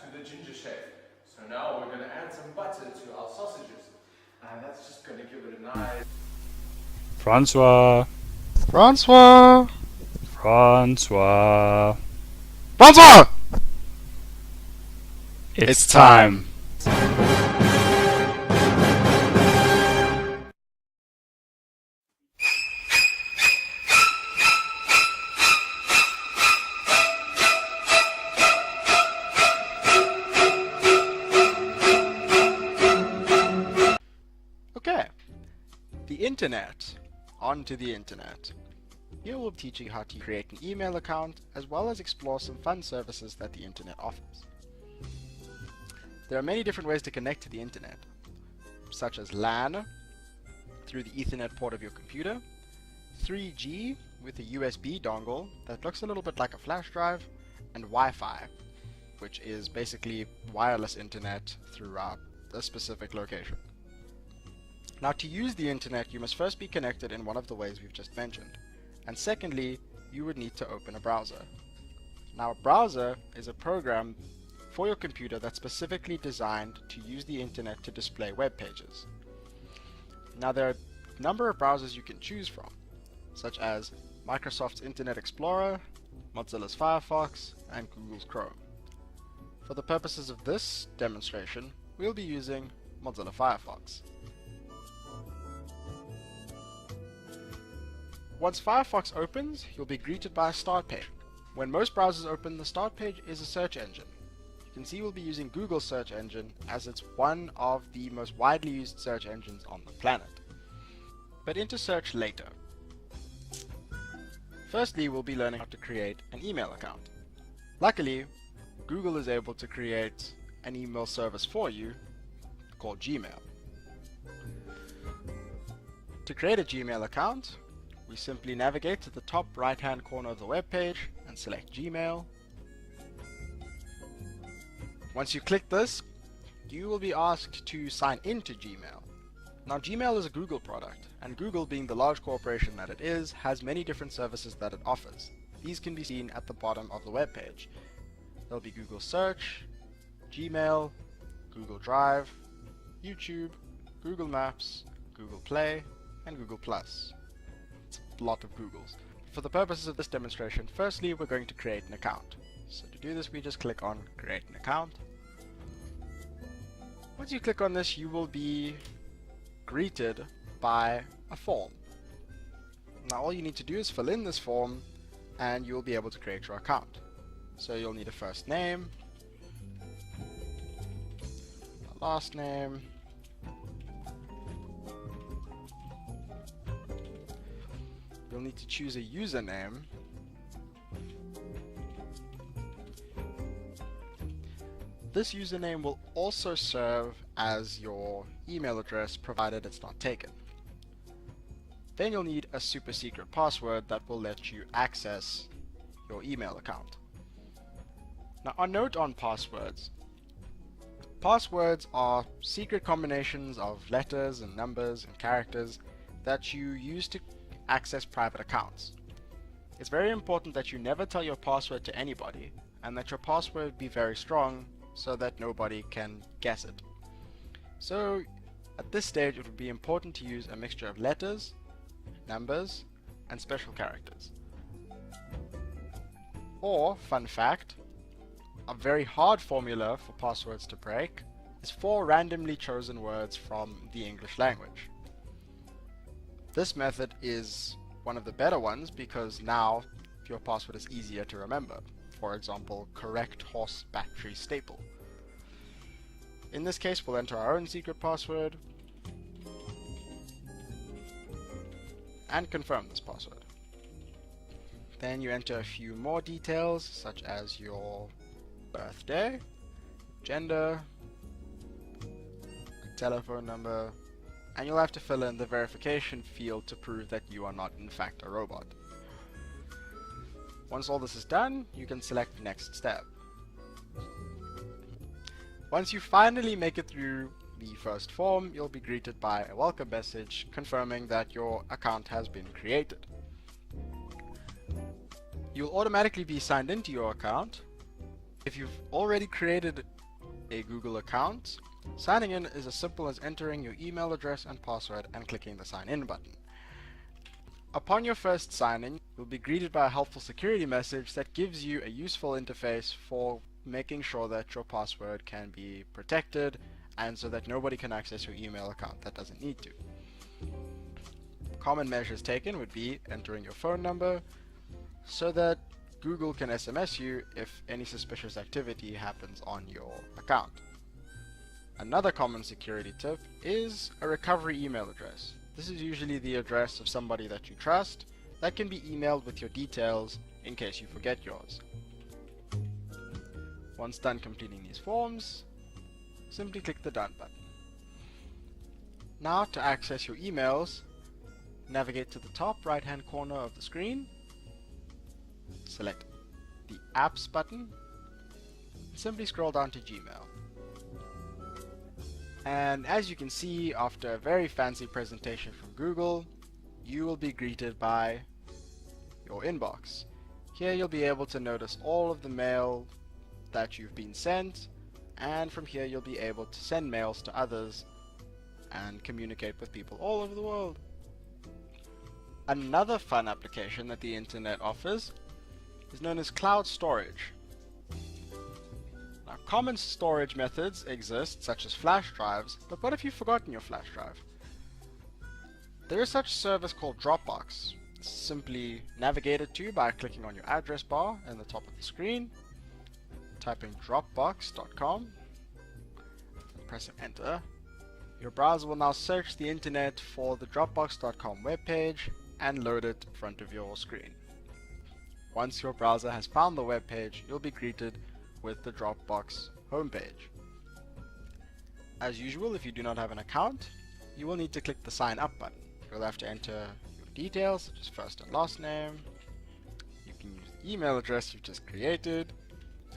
to the ginger chef. So now we're going to add some butter to our sausages. And that's just going to give it a nice... Francois! Francois! Francois! Francois! It's time! Okay, the internet. On to the internet. Here we'll teach you how to create an email account as well as explore some fun services that the internet offers. There are many different ways to connect to the internet, such as LAN through the Ethernet port of your computer, 3G with a USB dongle that looks a little bit like a flash drive, and Wi-Fi, which is basically wireless internet throughout a specific location. Now, to use the internet, you must first be connected in one of the ways we've just mentioned, and secondly, you would need to open a browser. Now, a browser is a program for your computer that's specifically designed to use the internet to display web pages. Now, there are a number of browsers you can choose from, such as Microsoft's Internet Explorer, Mozilla's Firefox, and Google's Chrome. For the purposes of this demonstration, we'll be using Mozilla Firefox. Once Firefox opens, you'll be greeted by a start page. When most browsers open, the start page is a search engine. You can see we'll be using Google's search engine as it's one of the most widely used search engines on the planet. But into search later. Firstly, we'll be learning how to create an email account. Luckily, Google is able to create an email service for you called Gmail. To create a Gmail account, we simply navigate to the top right hand corner of the web page and select Gmail. Once you click this, you will be asked to sign into Gmail. Now, Gmail is a Google product, and Google, being the large corporation that it is, has many different services that it offers. These can be seen at the bottom of the web page. There'll be Google Search, Gmail, Google Drive, YouTube, Google Maps, Google Play, and Google+. It's a lot of Googles. For the purposes of this demonstration, firstly we're going to create an account. So to do this, we just click on Create an Account. Once you click on this, you will be greeted by a form. Now all you need to do is fill in this form and you'll be able to create your account. So you'll need a first name, a last name, you'll need to choose a username, this username will also serve as your email address provided it's not taken. Then you'll need a super secret password that will let you access your email account. Now, a note on passwords. Passwords are secret combinations of letters and numbers and characters that you use to access private accounts. It's very important that you never tell your password to anybody and that your password be very strong so that nobody can guess it. So at this stage it would be important to use a mixture of letters, numbers, and special characters. Or, fun fact, a very hard formula for passwords to break is 4 randomly chosen words from the English language. This method is one of the better ones because now your password is easier to remember. For example, correct horse battery staple. In this case, we'll enter our own secret password and confirm this password. Then you enter a few more details such as your birthday, gender, a telephone number, and you'll have to fill in the verification field to prove that you are not in fact a robot. Once all this is done, you can select next step. Once you finally make it through the first form, you'll be greeted by a welcome message confirming that your account has been created. You'll automatically be signed into your account, If you've already created a Google account, signing in is as simple as entering your email address and password and clicking the sign in button. Upon your first sign in, you'll be greeted by a helpful security message that gives you a useful interface for making sure that your password can be protected and so that nobody can access your email account that doesn't need to. Common measures taken would be entering your phone number so that Google can SMS you if any suspicious activity happens on your account. Another common security tip is a recovery email address. This is usually the address of somebody that you trust that can be emailed with your details in case you forget yours. Once done completing these forms, simply click the Done button. Now to access your emails, navigate to the top right hand corner of the screen, select the Apps button, and simply scroll down to Gmail. And as you can see, after a very fancy presentation from Google, you will be greeted by your inbox. Here you'll be able to notice all of the mail that you've been sent, and from here you'll be able to send mails to others and communicate with people all over the world. Another fun application that the internet offers is known as cloud storage. Now, common storage methods exist, such as flash drives, but what if you've forgotten your flash drive? There is such a service called Dropbox. Simply navigate it to by clicking on your address bar in the top of the screen, typing dropbox.com, and pressing enter. Your browser will now search the internet for the dropbox.com webpage and load it in front of your screen. Once your browser has found the webpage, you'll be greeted with the Dropbox homepage. As usual, if you do not have an account, you will need to click the sign up button. You'll have to enter your details, such as first and last name. You can use the email address you've just created,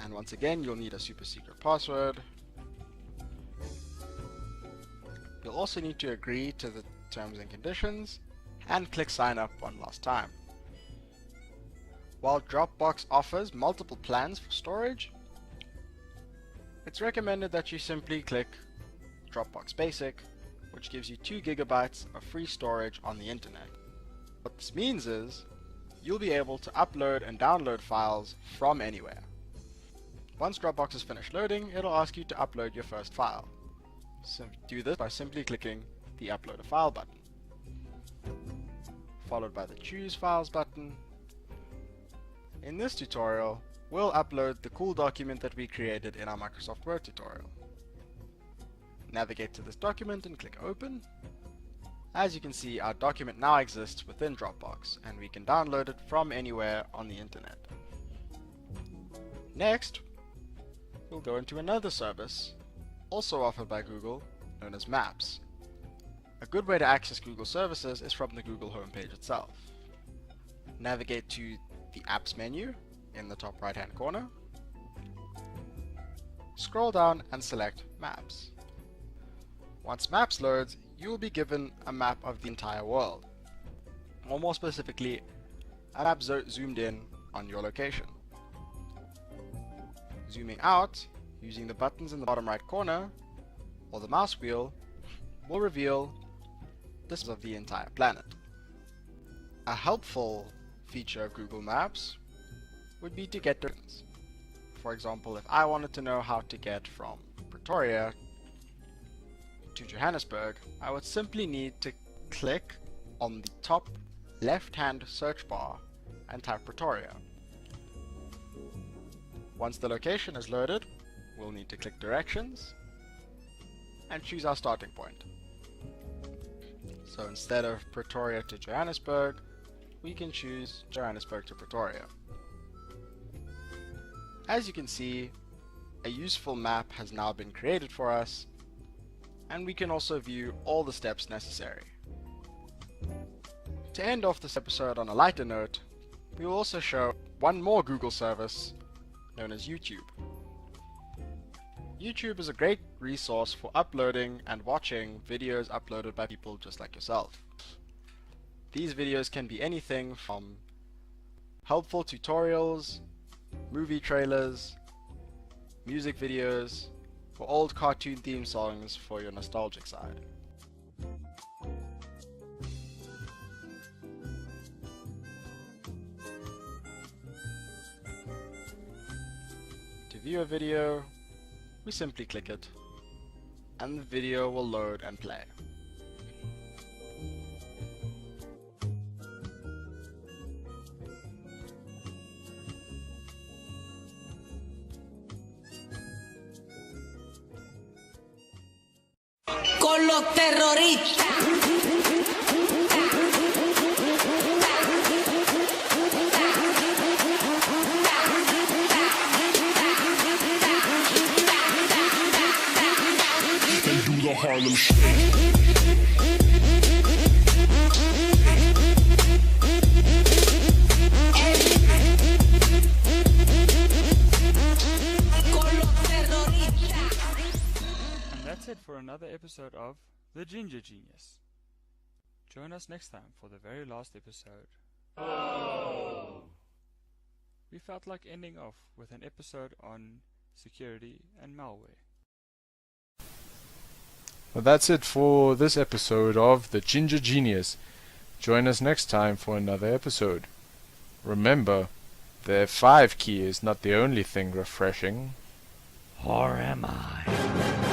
and once again you'll need a super secret password. You'll also need to agree to the terms and conditions and click sign up one last time. While Dropbox offers multiple plans for storage, it's recommended that you simply click Dropbox Basic, which gives you 2 GB of free storage on the internet. What this means is you'll be able to upload and download files from anywhere. Once Dropbox is finished loading, it'll ask you to upload your first file. Do this by simply clicking the Upload a File button, followed by the Choose Files button. In this tutorial, we'll upload the cool document that we created in our Microsoft Word tutorial. Navigate to this document and click Open. As you can see, our document now exists within Dropbox, and we can download it from anywhere on the internet. Next, we'll go into another service, also offered by Google, known as Maps. A good way to access Google services is from the Google homepage itself. Navigate to the Apps menu in the top right hand corner. Scroll down and select Maps. Once Maps loads, you will be given a map of the entire world, or more specifically, a map zoomed in on your location. Zooming out, using the buttons in the bottom right corner, or the mouse wheel, will reveal the size of the entire planet. A helpful feature of Google Maps would be to get directions. For example, if I wanted to know how to get from Pretoria to Johannesburg, I would simply need to click on the top left-hand search bar and type Pretoria. Once the location is loaded, we'll need to click Directions and choose our starting point. So instead of Pretoria to Johannesburg, we can choose Johannesburg to Pretoria. As you can see, a useful map has now been created for us, and we can also view all the steps necessary. To end off this episode on a lighter note, we will also show one more Google service known as YouTube. YouTube is a great resource for uploading and watching videos uploaded by people just like yourself. These videos can be anything from helpful tutorials, movie trailers, music videos, or old cartoon theme songs for your nostalgic side. To view a video, we simply click it, and the video will load and play. Con los terroristas. They do the Harlem Shake. And that's it for another episode of The Ginger Genius. Join us next time for the very last episode. Oh! We felt like ending off with an episode on security and malware. Well, that's it for this episode of The Ginger Genius. Join us next time for another episode. Remember, the F5 key is not the only thing refreshing. Or am I?